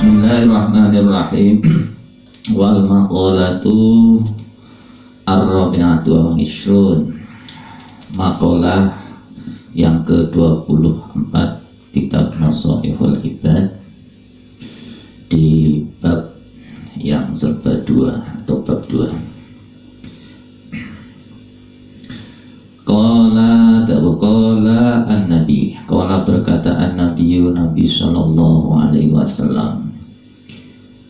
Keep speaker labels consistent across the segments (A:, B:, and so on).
A: Bismillahirrahmanirrahim. Wal maqalatu ar-rabi'atu wal ishrun. Maqalah yang ke-24 kitab Nasaihul Ibad di bab yang serba dua atau bab 2. Qala an-nabi, qala berkata an-nabi Nabi sallallahu alaihi wasallam,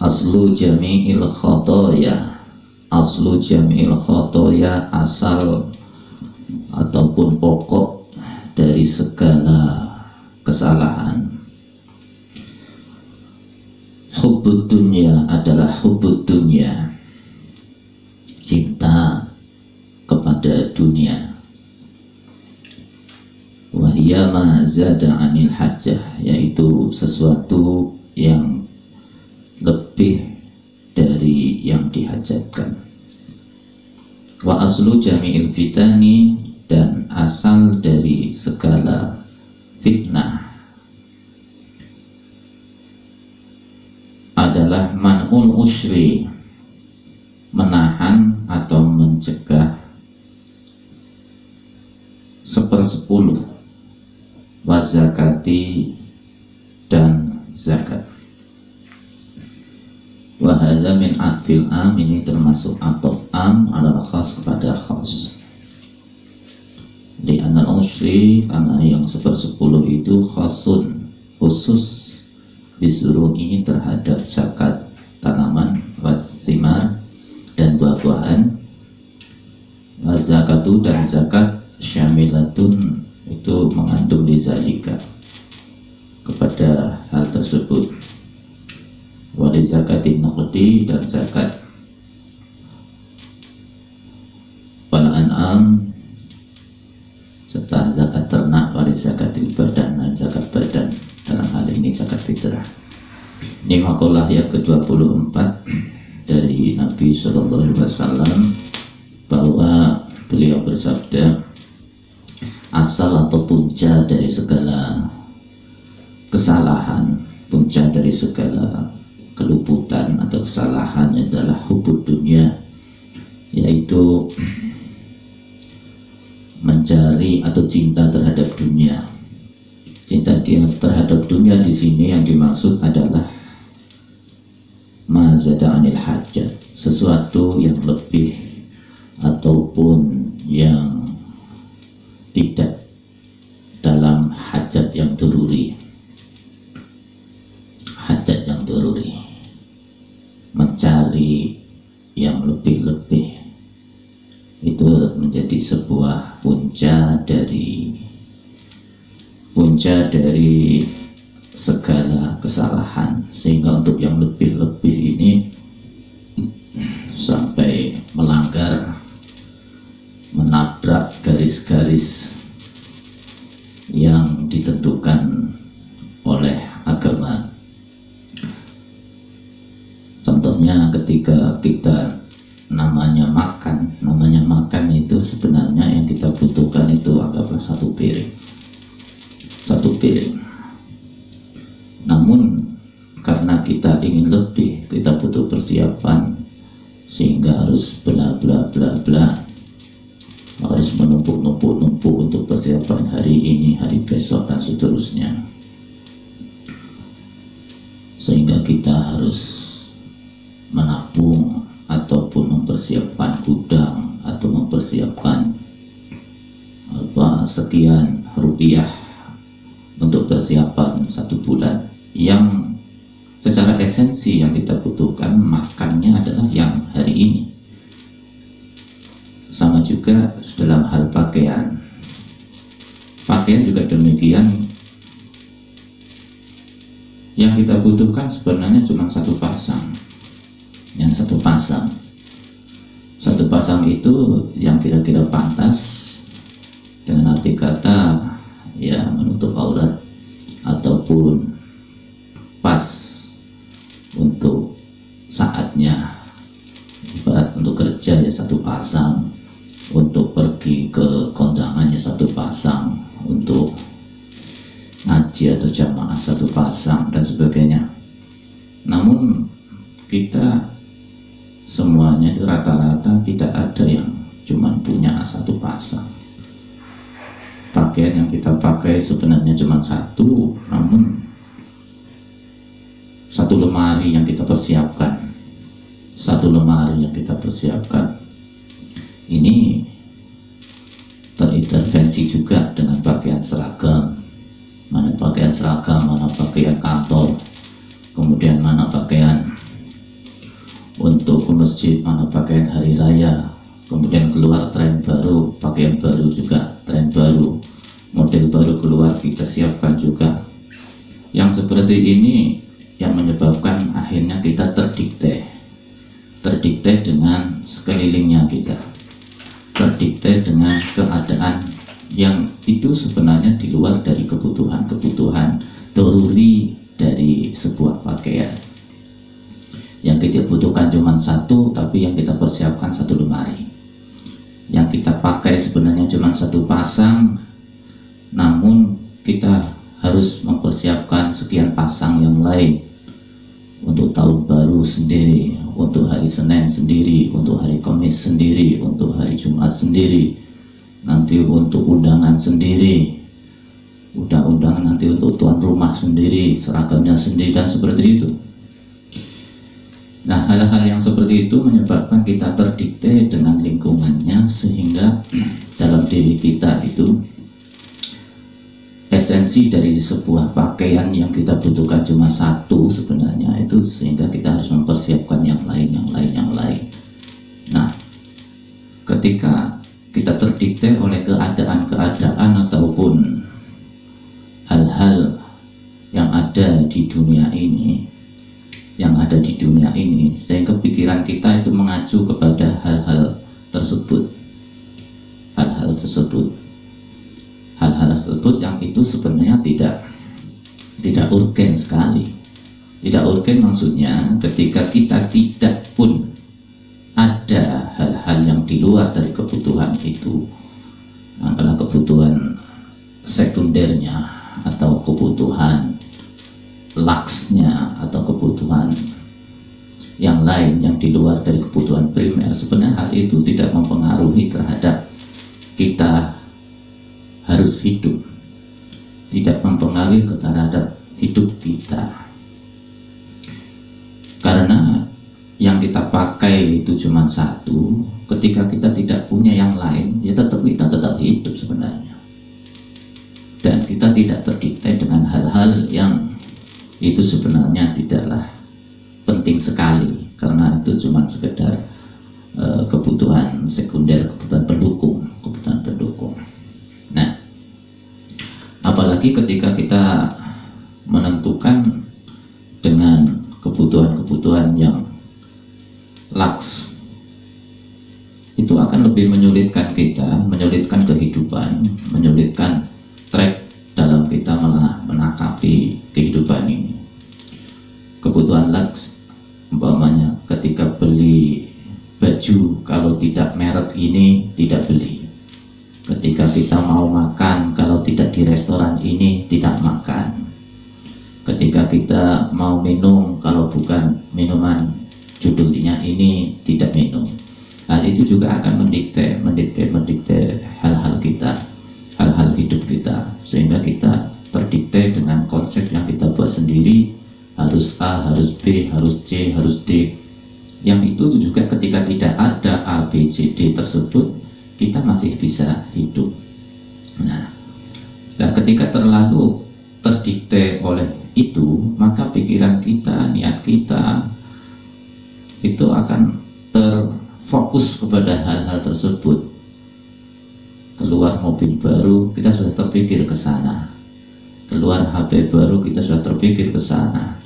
A: aslu jami'il khotoya, aslu jami'il khotoya, asal ataupun pokok dari segala kesalahan. Hubbud dunya adalah hubbud dunya, cinta kepada dunia. Wahiyya ma zada anil hajjah, yaitu sesuatu yang lebih dari yang dihajatkan. Wa aslu jami'il fitani, dan asal dari segala fitnah adalah man'ul usri, menahan atau mencegah 1/10 wa zakati, dan zakat. Wa hadza min atfil am, ini termasuk atof am ala khas kepada khas. Di anal usri, karena yang 1/10 itu khasun, khusus bisuru'i, terhadap zakat tanaman, wa thimar, dan buah-buahan, wa zakatu, dan zakat syamilatun, itu mengandung lizalika, kepada hal tersebut. Wali zakatin naqdi, dan zakat wal an'am, serta zakat ternak. Wali zakatil badan, dan zakat badan, dalam hal ini zakat fitrah. Ini maqalah yang ke-24 dari Nabi sallallahu alaihi wasallam, bahwa beliau bersabda, asal atau punca dari segala kesalahan, punca dari segala keluputan atau kesalahan adalah hubbud dunya, yaitu mencari atau cinta terhadap dunia. Cinta dia terhadap dunia di sini yang dimaksud adalah ma zada anil hajat, sesuatu yang lebih ataupun yang tidak dalam hajat yang daruri. Hajat yang daruri, mencari yang lebih-lebih, itu menjadi sebuah punca dari segala kesalahan. Sehingga untuk yang lebih-lebih ini sampai melanggar, menabrak garis-garis yang ditentukan oleh agama. Contohnya ketika kita namanya makan itu sebenarnya yang kita butuhkan itu anggaplah satu piring. Namun karena kita ingin lebih, kita butuh persiapan, sehingga harus bla bla bla bla, harus menumpuk untuk persiapan hari ini, hari besok, dan seterusnya. Sehingga kita harus menabung ataupun mempersiapkan gudang atau mempersiapkan sekian rupiah untuk persiapan 1 bulan. Yang secara esensi yang kita butuhkan makannya adalah yang hari ini. Sama juga dalam hal pakaian juga demikian. Yang kita butuhkan sebenarnya cuma satu pasang. Satu pasang itu yang kira-kira pantas, dengan arti kata ya menutup aurat, ataupun pas untuk saatnya. Ibarat untuk kerja ya satu pasang, untuk pergi ke kondangannya satu pasang, untuk ngaji atau jamaah satu pasang, dan sebagainya. Namun kita semuanya itu rata-rata tidak ada yang cuma punya satu pasang. Pakaian yang kita pakai sebenarnya cuma satu, namun satu lemari yang kita persiapkan, ini terintervensi juga dengan pakaian seragam, mana pakaian kantor, kemudian mana pakaian untuk ke masjid, mana pakaian hari raya, kemudian keluar tren baru, pakaian baru juga, tren baru, model baru keluar, kita siapkan juga. Yang seperti ini yang menyebabkan akhirnya kita terdikte dengan sekelilingnya kita, terdikte dengan keadaan yang itu sebenarnya di luar dari kebutuhan doruri dari sebuah pakaian. Yang kita butuhkan cuma satu, tapi yang kita persiapkan satu lemari. Yang kita pakai sebenarnya cuma satu pasang, namun kita harus mempersiapkan sekian pasang yang lain. Untuk tahun baru sendiri, untuk hari Senin sendiri, untuk hari Kamis sendiri, untuk hari Jumat sendiri, nanti untuk undangan sendiri, undangan nanti untuk tuan rumah sendiri, seragamnya sendiri, dan seperti itu. Nah, hal-hal yang seperti itu menyebabkan kita terdikte dengan lingkungannya, sehingga dalam diri kita itu esensi dari sebuah pakaian yang kita butuhkan cuma satu sebenarnya itu, sehingga kita harus mempersiapkan yang lain. Nah, ketika kita terdikte oleh keadaan ataupun hal-hal yang ada di dunia ini, sehingga pikiran kita itu mengacu kepada hal-hal tersebut yang itu sebenarnya tidak urgen sekali. Tidak urgen maksudnya ketika kita tidak pun ada hal-hal yang di luar dari kebutuhan itu, adalah kebutuhan sekundernya atau kebutuhan laksnya atau kebutuhan yang lain yang di luar dari kebutuhan primer. Sebenarnya hal itu tidak mempengaruhi terhadap kita harus hidup, tidak mempengaruhi terhadap hidup kita, karena yang kita pakai itu cuma satu. Ketika kita tidak punya yang lain, ya kita tetap hidup sebenarnya, dan kita tidak terdikte dengan hal-hal yang itu sebenarnya tidaklah penting sekali, karena itu cuma sekedar kebutuhan sekunder, kebutuhan pendukung. Nah, apalagi ketika kita menentukan dengan kebutuhan yang laks, itu akan lebih menyulitkan kita, menyulitkan kehidupan, menyulitkan track dalam kita menakapi kehidupan ini. Kebutuhan laks, umpamanya ketika beli baju, kalau tidak merek ini tidak beli. Ketika kita mau makan, kalau tidak di restoran ini tidak makan. Ketika kita mau minum, kalau bukan minuman judulnya ini tidak minum. Hal itu juga akan mendikte hal-hal kita, hal-hal hidup kita, sehingga kita terdikte dengan konsep yang kita buat sendiri. Harus A, harus B, harus C, harus D. Yang itu juga ketika tidak ada A, B, C, D tersebut, kita masih bisa hidup. Nah, ketika terlalu terdikte oleh itu, maka pikiran kita, niat kita itu akan terfokus kepada hal-hal tersebut. Keluar mobil baru, kita sudah terpikir ke sana. Keluar HP baru, kita sudah terpikir ke sana.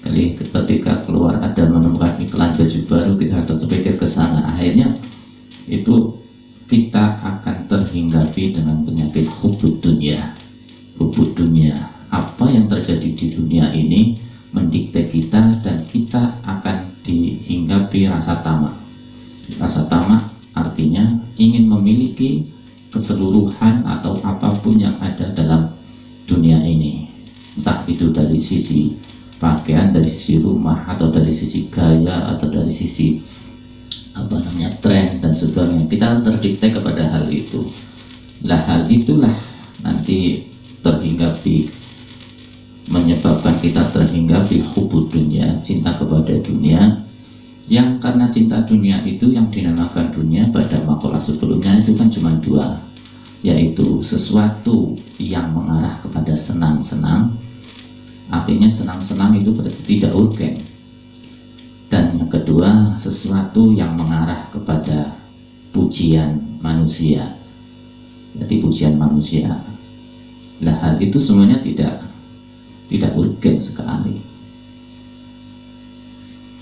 A: Ketika keluar ada menemukan iklan baju baru, kita sudah terpikir ke sana. Akhirnya itu kita akan terhinggapi dengan penyakit hubud dunia. Apa yang terjadi di dunia ini mendikte kita, dan kita akan dihinggapi rasa tamak. Rasa tamak artinya ingin memiliki keseluruhan atau apapun yang ada dalam dunia ini, entah itu dari sisi pakaian, dari sisi rumah, atau dari sisi gaya, atau dari sisi tren dan sebagainya. Kita terdikte kepada hal itu. Lah hal itulah nanti menyebabkan kita terhinggapi hubud dunia, cinta kepada dunia. Yang karena cinta dunia itu yang dinamakan dunia pada makalah sebelumnya itu kan cuma dua, yaitu sesuatu yang mengarah kepada senang-senang. Artinya senang-senang itu berarti tidak urgen. Dan yang kedua, sesuatu yang mengarah kepada pujian manusia. Jadi pujian manusia. Lah hal itu semuanya tidak urgen sekali.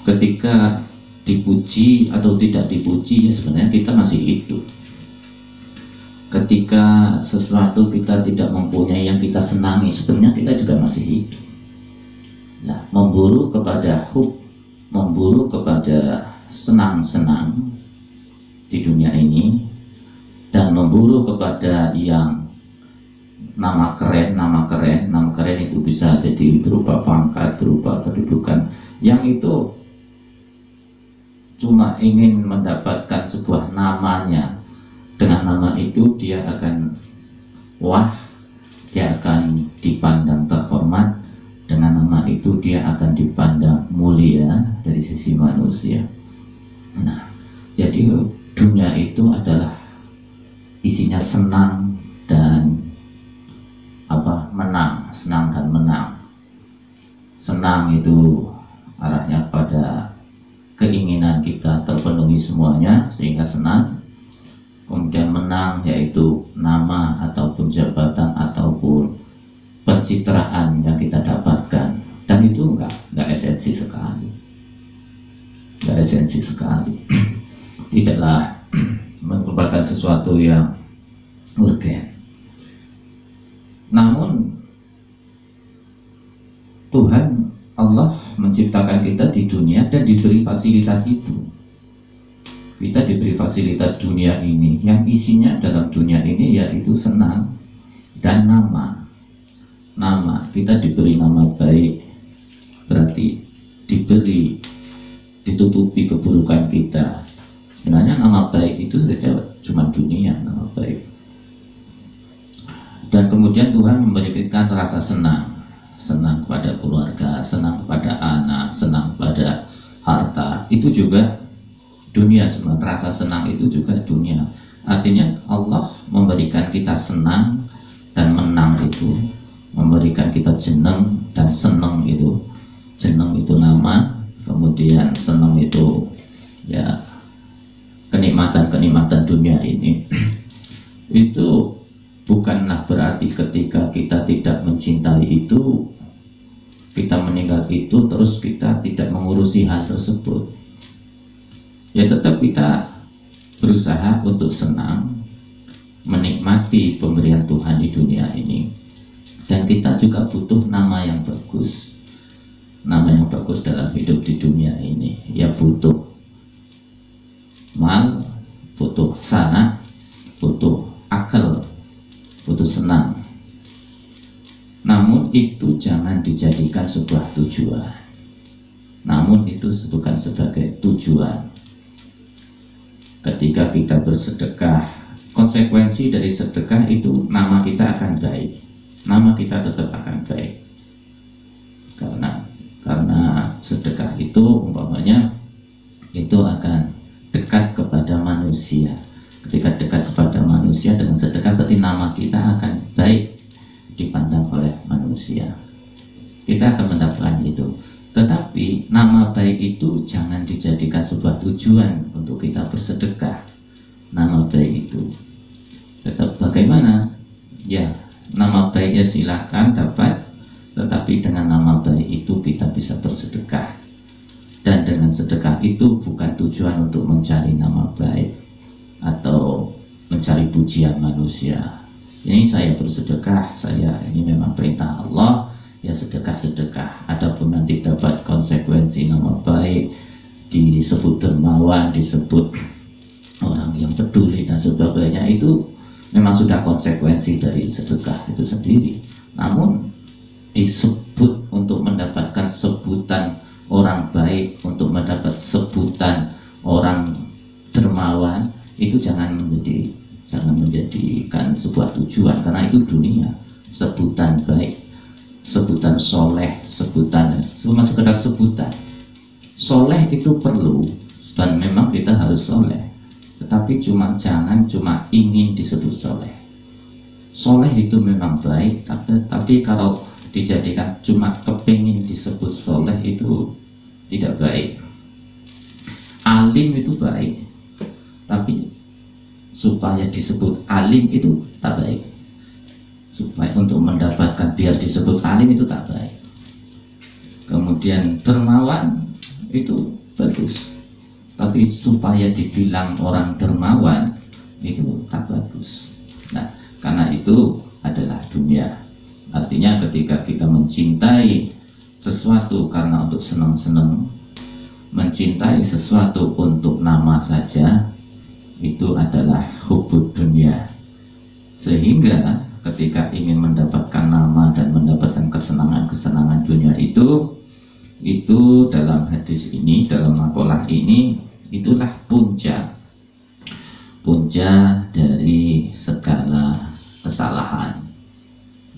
A: Ketika dipuji atau tidak dipuji, ya sebenarnya kita masih hidup. Ketika sesuatu kita tidak mempunyai yang kita senangi, sebenarnya kita juga masih hidup. Nah, memburu kepada senang-senang di dunia ini, dan memburu kepada yang nama keren itu bisa jadi berupa pangkat, berupa kedudukan, yang itu cuma ingin mendapatkan sebuah namanya. Dengan nama itu dia akan dia akan dipandang terhormat. Dengan nama itu dia akan dipandang mulia dari sisi manusia. Nah, jadi dunia itu adalah isinya senang dan menang, senang dan menang. Senang itu arahnya pada keinginan kita terpenuhi semuanya sehingga senang. Kemudian menang yaitu nama ataupun jabatan ataupun pencitraan yang kita dapatkan, dan itu enggak esensi sekali, tidaklah merupakan sesuatu yang urgen. Namun Tuhan Allah menciptakan kita di dunia dan diberi fasilitas itu. Kita diberi fasilitas dunia ini, yang isinya dalam dunia ini yaitu senang dan nama. Kita diberi nama baik, berarti ditutupi keburukan kita. Sebenarnya nama baik itu saja cuma dunia, nama baik. Dan kemudian Tuhan memberikan rasa senang kepada keluarga, senang kepada anak, senang kepada harta. Itu juga dunia semua. Rasa senang itu juga dunia. Artinya Allah memberikan kita senang dan menang itu, memberikan kita jeneng dan seneng itu. Jeneng itu nama, kemudian seneng itu ya kenikmatan dunia ini. Itu bukanlah berarti ketika kita tidak mencintai itu, kita meninggal itu terus kita tidak mengurusi hal tersebut. Ya tetap kita berusaha untuk senang, menikmati pemberian Tuhan di dunia ini. Dan kita juga butuh nama yang bagus. Nama yang bagus dalam hidup di dunia ini. Ya butuh mal, butuh sana, butuh akal, butuh senang. Namun itu jangan dijadikan sebuah tujuan. Namun itu bukan sebagai tujuan. Ketika kita bersedekah, konsekuensi dari sedekah itu nama kita akan baik. Nama kita tetap akan baik. Karena sedekah itu umpamanya itu akan dekat kepada manusia. Ketika dekat kepada manusia dengan sedekah, berarti nama kita akan baik dipandang oleh manusia. Kita akan mendapatkan itu. Tetapi nama baik itu jangan dijadikan sebuah tujuan untuk kita bersedekah. Nama baik itu tetap bagaimana? Ya, nama baiknya silakan dapat, tetapi dengan nama baik itu kita bisa bersedekah. Dan dengan sedekah itu bukan tujuan untuk mencari nama baik atau mencari pujian manusia. Ini saya bersedekah, ini memang perintah Allah, ya sedekah. Adapun nanti dapat konsekuensi nama baik, disebut dermawan, disebut orang yang peduli dan sebagainya, itu memang sudah konsekuensi dari sedekah itu sendiri. Namun disebut untuk mendapatkan sebutan orang baik, untuk mendapat sebutan orang dermawan, itu jangan menjadikan sebuah tujuan, karena itu dunia. Sebutan baik, sebutan soleh, sebutan cuma sekedar sebutan. Soleh itu perlu, dan memang kita harus soleh, tetapi jangan cuma ingin disebut soleh. Soleh itu memang baik, tapi kalau dijadikan cuma kepingin disebut soleh itu tidak baik. Alim itu baik, tapi supaya disebut alim itu tak baik. Supaya untuk mendapatkan biar disebut alim itu tak baik. Kemudian dermawan itu bagus, tapi supaya dibilang orang dermawan itu tak bagus. Nah, karena itu adalah dunia. Artinya ketika kita mencintai sesuatu karena untuk senang-senang, mencintai sesuatu untuk nama saja, itu adalah hubud dunia. Sehingga ketika ingin mendapatkan nama dan mendapatkan kesenangan-kesenangan dunia itu dalam hadis ini, dalam makalah ini, itulah punca dari segala kesalahan.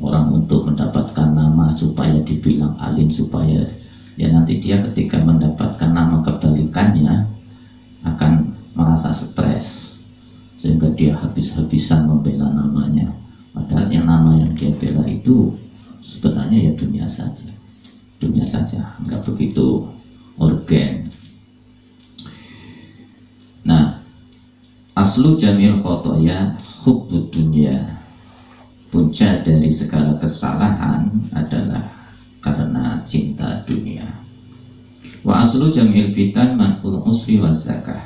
A: Orang untuk mendapatkan nama supaya dibilang alim, supaya ya nanti dia ketika mendapatkan nama kebalikannya akan merasa stres, sehingga dia habis-habisan membela namanya. Padahal yang nama yang dia bela itu sebenarnya ya dunia saja, nggak begitu urgen. Nah, aslu jamil khotoya hubbud dunya. Punca dari segala kesalahan adalah karena cinta dunia. Wa aslu jamil fitan man'ul usri wa zakah.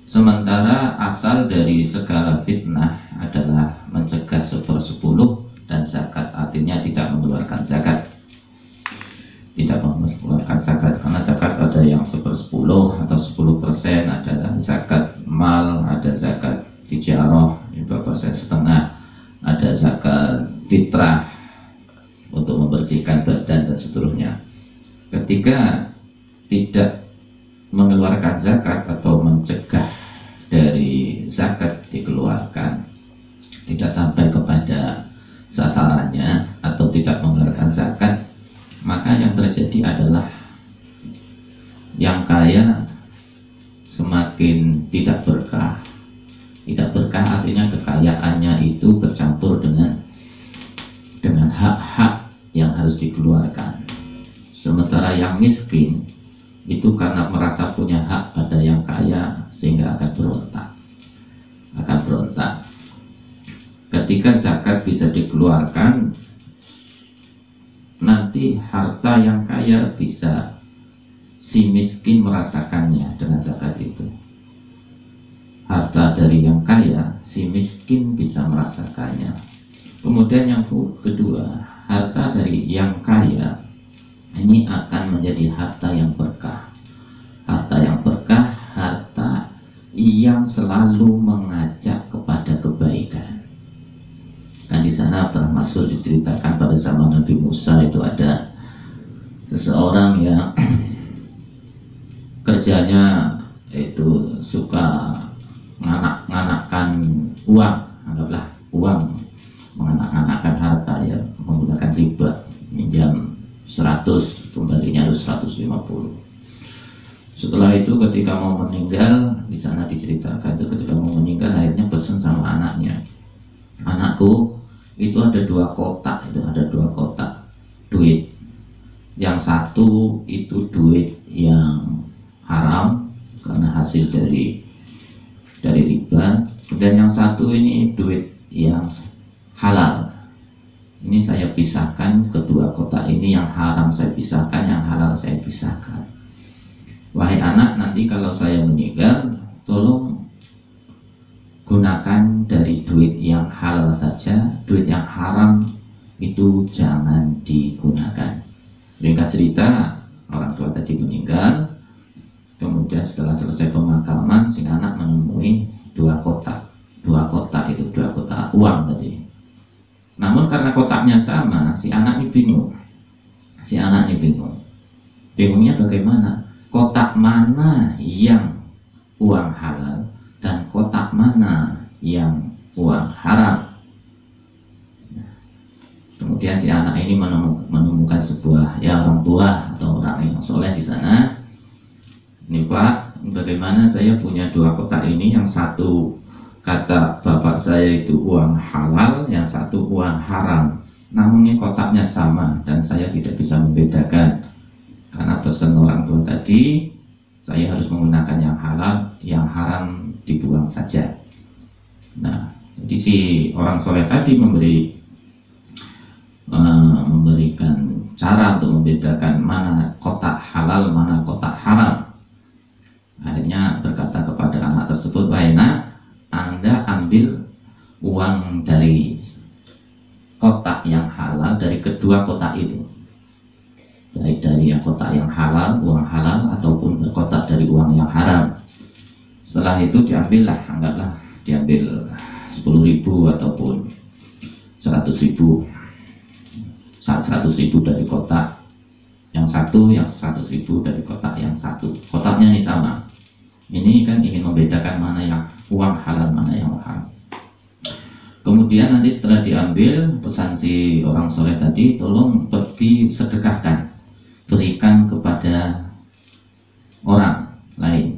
A: Sementara asal dari segala fitnah adalah mencegah 1/10 dan zakat, artinya tidak mengeluarkan zakat. Tidak mengeluarkan zakat, karena zakat ada yang 1/10 atau 10%, ada zakat mal, ada zakat tijarah 2,5%, ada zakat fitrah untuk membersihkan badan dan seterusnya. Ketika tidak mengeluarkan zakat atau mencegah dari zakat dikeluarkan, tidak sampai kepada sasarannya atau tidak mengeluarkan zakat, maka yang terjadi adalah yang kaya semakin tidak berkah. Tidak berkah artinya kekayaannya itu bercampur dengan hak-hak yang harus dikeluarkan. Sementara yang miskin itu karena merasa punya hak pada yang kaya sehingga akan berontak. Ketika zakat bisa dikeluarkan, nanti harta yang kaya bisa si miskin merasakannya dengan zakat itu. Harta dari yang kaya, si miskin bisa merasakannya. Kemudian yang kedua, harta dari yang kaya ini akan menjadi harta yang berkah. Harta yang berkah, harta yang selalu mengajak kepada kebaikan. Dan di sana pernah masyhur diceritakan pada zaman Nabi Musa itu ada seseorang yang kerjanya itu suka nganak-nganakan uang, anggaplah uang, menganak-nganakan harta ya, menggunakan riba, minjam 100, kembalinya harus 150. Setelah itu ketika mau meninggal, di sana diceritakan itu ketika mau meninggal akhirnya pesan sama anaknya, anakku itu ada 2 kotak, itu ada 2 kotak duit. Yang satu itu duit yang haram karena hasil dari riba, dan yang satu ini duit yang halal. Ini saya pisahkan, kedua kotak ini, yang haram saya pisahkan, yang halal saya pisahkan. Wahai anak, nanti kalau saya meninggal, tolong gunakan dari duit yang halal saja, duit yang haram itu jangan digunakan. Ringkas cerita, orang tua tadi meninggal. Kemudian setelah selesai pemakaman, si anak menemui 2 kotak. 2 kotak itu 2 kotak uang tadi. Namun karena kotaknya sama, si anak ini bingung. Bingungnya bagaimana? Kotak mana yang uang halal dan kotak mana yang uang haram? Kemudian si anak ini menemukan sebuah orang tua atau orang yang soleh di sana. Ini Pak, bagaimana saya punya 2 kotak ini, yang satu kata bapak saya itu uang halal, yang satu uang haram. Namun ini kotaknya sama dan saya tidak bisa membedakan. Karena pesan orang tua tadi, saya harus menggunakan yang halal, yang haram dibuang saja. Nah, jadi si orang soleh tadi memberikan cara untuk membedakan mana kotak halal, mana kotak haram. Akhirnya berkata kepada anak tersebut, "Wahai nak, Anda ambil uang dari kotak yang halal dari kedua kotak itu, baik dari yang kotak yang halal, uang halal, ataupun kotak dari uang yang haram." Setelah itu diambillah, anggaplah diambil 10.000 ataupun 100.000. Saat 100.000 dari kotak yang satu, yang 100.000 dari kotak yang satu. Kotaknya ini sama. Ini kan ingin membedakan mana yang uang halal, mana yang haram. Kemudian nanti setelah diambil, pesan si orang soleh tadi, tolong pergi sedekahkan, berikan kepada orang lain,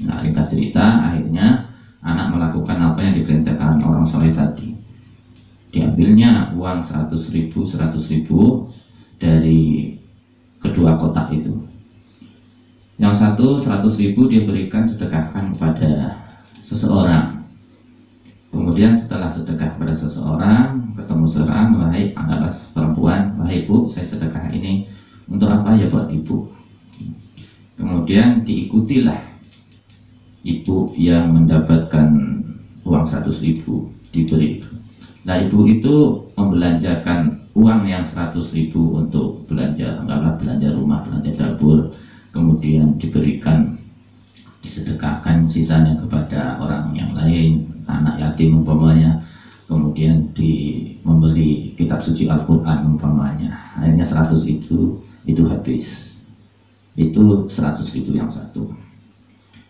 A: Nah, ringkas cerita, akhirnya anak melakukan apa yang diperintahkan orang soleh tadi. Diambilnya uang 100.000 dari kedua kotak itu. Yang satu 100.000 dia berikan, sedekahkan kepada seseorang. Kemudian setelah sedekah pada seseorang, ketemu seorang, "Wahai, anggaplah perempuan, wahai ibu, saya sedekah ini untuk apa? Ya buat ibu." Kemudian diikutilah ibu yang mendapatkan uang 100.000 diberi. Nah, ibu itu membelanjakan uang yang 100.000 untuk belanja, anggaplah belanja rumah, belanja dapur. Kemudian diberikan, disedekahkan sisanya kepada orang yang lain, anak yatim umpamanya. Kemudian membeli kitab suci Al-Quran umpamanya. Akhirnya 100 itu habis. Itu 100.000 yang satu.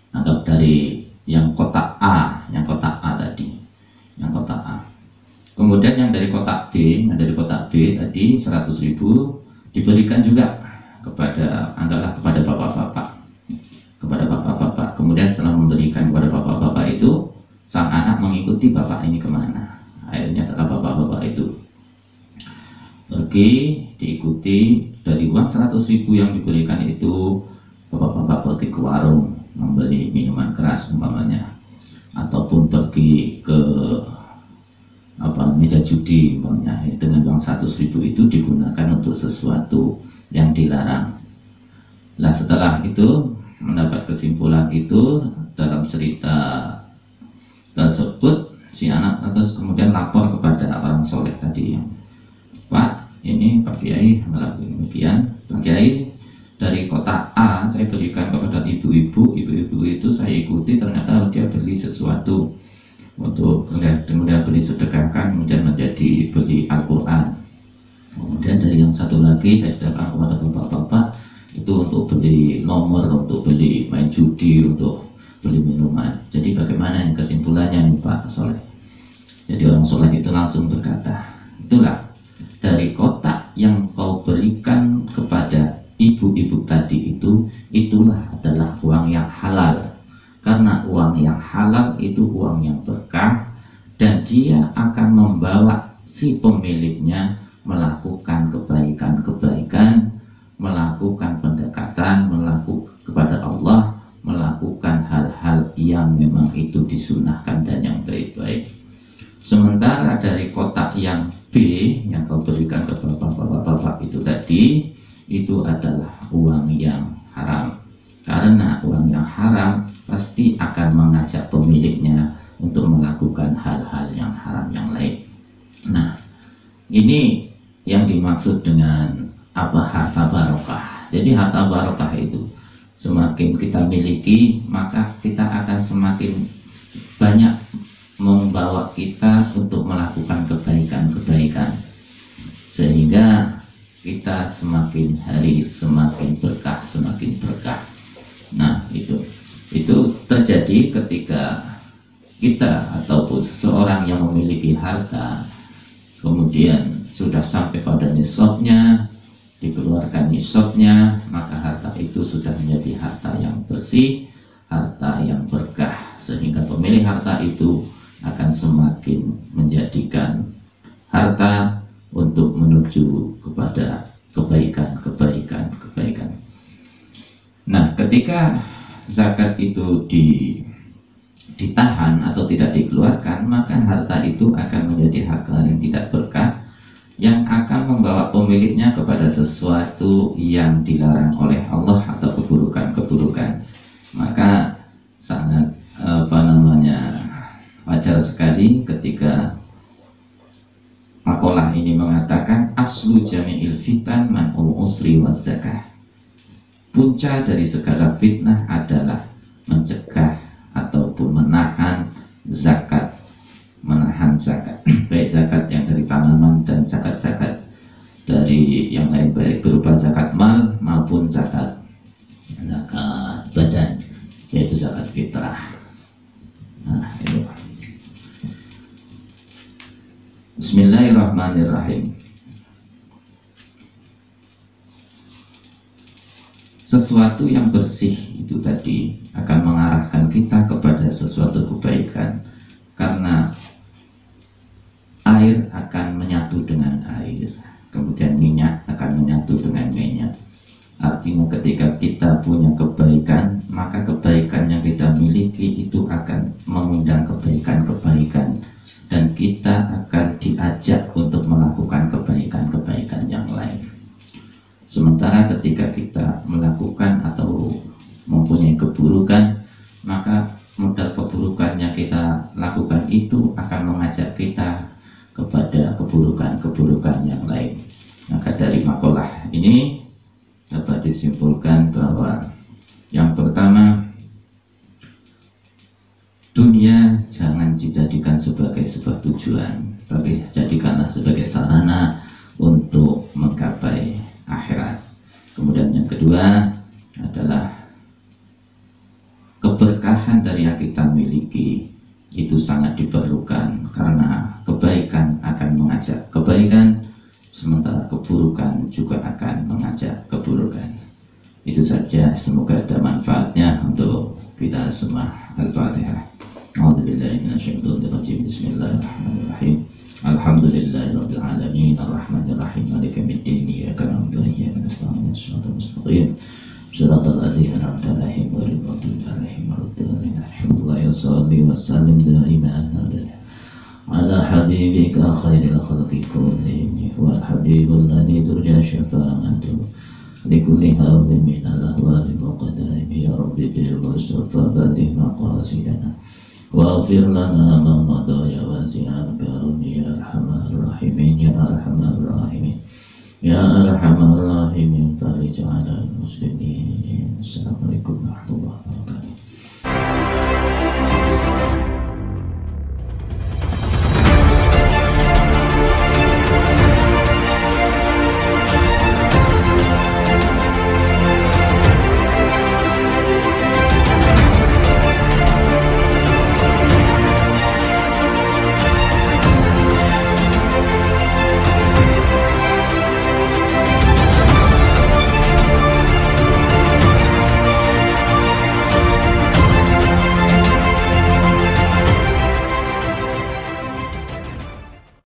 A: Anggap dari yang kotak A tadi, yang kotak A. Kemudian yang dari kotak B, tadi 100.000 diberikan juga anggaplah kepada bapak-bapak. Kemudian setelah memberikan kepada bapak-bapak itu, sang anak mengikuti bapak ini kemana. Akhirnya setelah bapak-bapak itu pergi, diikuti dari uang 100.000 yang diberikan itu, bapak-bapak pergi ke warung membeli minuman keras umpamanya, ataupun pergi ke meja judi umpamanya. Dengan uang 100.000 itu digunakan untuk sesuatu yang dilarang. Nah, setelah itu mendapat kesimpulan itu dalam cerita tersebut, si anak terus kemudian lapor kepada orang soleh tadi, "Pak, ini Pak Kiai melakukan demikian. Pak Kiai, dari kotak A saya berikan kepada ibu-ibu itu saya ikuti, ternyata dia beli sesuatu untuk kemudian beli sedekahkan, kemudian menjadi beli Al-Quran. Kemudian dari yang satu lagi saya sedekahkan kepada bapak-bapak itu untuk beli nomor, untuk beli main judi, untuk beli minuman. Jadi bagaimana yang kesimpulannya nih Pak Soleh?" Jadi orang soleh itu langsung berkata, "Itulah dari kotak yang kau berikan kepada ibu-ibu tadi itu, itulah adalah uang yang halal. Karena uang yang halal itu uang yang berkah, dan dia akan membawa si pemiliknya melakukan kebaikan-kebaikan, melakukan pendekatan, melakukan kepada Allah, melakukan hal-hal yang memang itu disunahkan dan yang baik-baik. Sementara dari kotak yang B yang kau berikan kepada bapak-bapak itu tadi, itu adalah uang yang haram. Karena uang yang haram pasti akan mengajak pemiliknya untuk melakukan hal-hal yang haram yang lain." Nah, ini yang dimaksud dengan harta barokah. Jadi harta barokah itu semakin kita miliki, maka kita akan semakin banyak membawa kita untuk melakukan kebaikan-kebaikan, sehingga kita semakin hari semakin berkah, semakin berkah. Nah, itu terjadi ketika kita ataupun seseorang yang memiliki harta kemudian sudah sampai pada nisabnya, dikeluarkan nisabnya, maka harta itu sudah menjadi harta yang bersih, harta yang berkah, sehingga pemilik harta itu akan semakin menjadikan harta untuk menuju kepada kebaikan. Nah, ketika zakat itu ditahan atau tidak dikeluarkan, maka harta itu akan menjadi harta yang tidak berkah, yang akan membawa pemiliknya kepada sesuatu yang dilarang oleh Allah atau keburukan-keburukan. Maka sangat wajar sekali ketika makalah ini mengatakan aslu jami'il fitan man'ul usri wa zakah. Punca dari segala fitnah adalah mencegah ataupun menahan zakat, baik zakat yang dari tanaman dan zakat-zakat dari yang lain, baik berupa zakat mal maupun zakat badan, yaitu zakat fitrah. Nah, itu. Bismillahirrahmanirrahim. Sesuatu yang bersih itu tadi akan mengarahkan kita kepada sesuatu kebaikan, karena air akan menyatu dengan air, kemudian minyak akan menyatu dengan minyak. Artinya ketika kita punya kebaikan, maka kebaikan yang kita miliki itu akan mengundang kebaikan-kebaikan, dan kita akan diajak untuk melakukan kebaikan-kebaikan yang lain. Sementara ketika kita melakukan atau mempunyai keburukan, maka modal keburukan yang kita lakukan itu akan mengajak kita kepada keburukan-keburukan yang lain. Maka dari makalah ini dapat disimpulkan bahwa yang pertama, dunia jangan dijadikan sebagai sebuah tujuan, tapi jadikanlah sebagai sarana untuk menggapai akhirat. Kemudian yang kedua adalah keberkahan dari yang kita miliki itu sangat diperlukan, karena kebaikan akan mengajak kebaikan, sementara keburukan juga akan mengajak keburukan. Itu saja, semoga ada manfaatnya untuk kita semua. Al-Fatihah. A'udzubillahi minasyaitonirrajim. Bismillahirrahmanirrahim. Alhamdulillahirabbil alamin arrahmanir rahim maliki yaumiddin iyyaka na'budu wa iyyaka nasta'in ihdinas mustaqim shiratal ladzina an'amta 'alaihim ghairil maghdubi 'alaihim waladdallin. Alhamdulillah shalli wa sallim daiman ala habibika khairil khalqi kullihim wal habibul ladzi turja syafa'atuhu likulli hawlin minal ahwali muqaddaim ya rabbi bil mustafa badih maqasidana waghfir lana ma madha ya wasi'al karami ya arhamar rahimin ya arhamar rahimin ya arhamar rahimin farij 'alal muslimin. Assalamualaikum warahmatullahi wabarakatuh.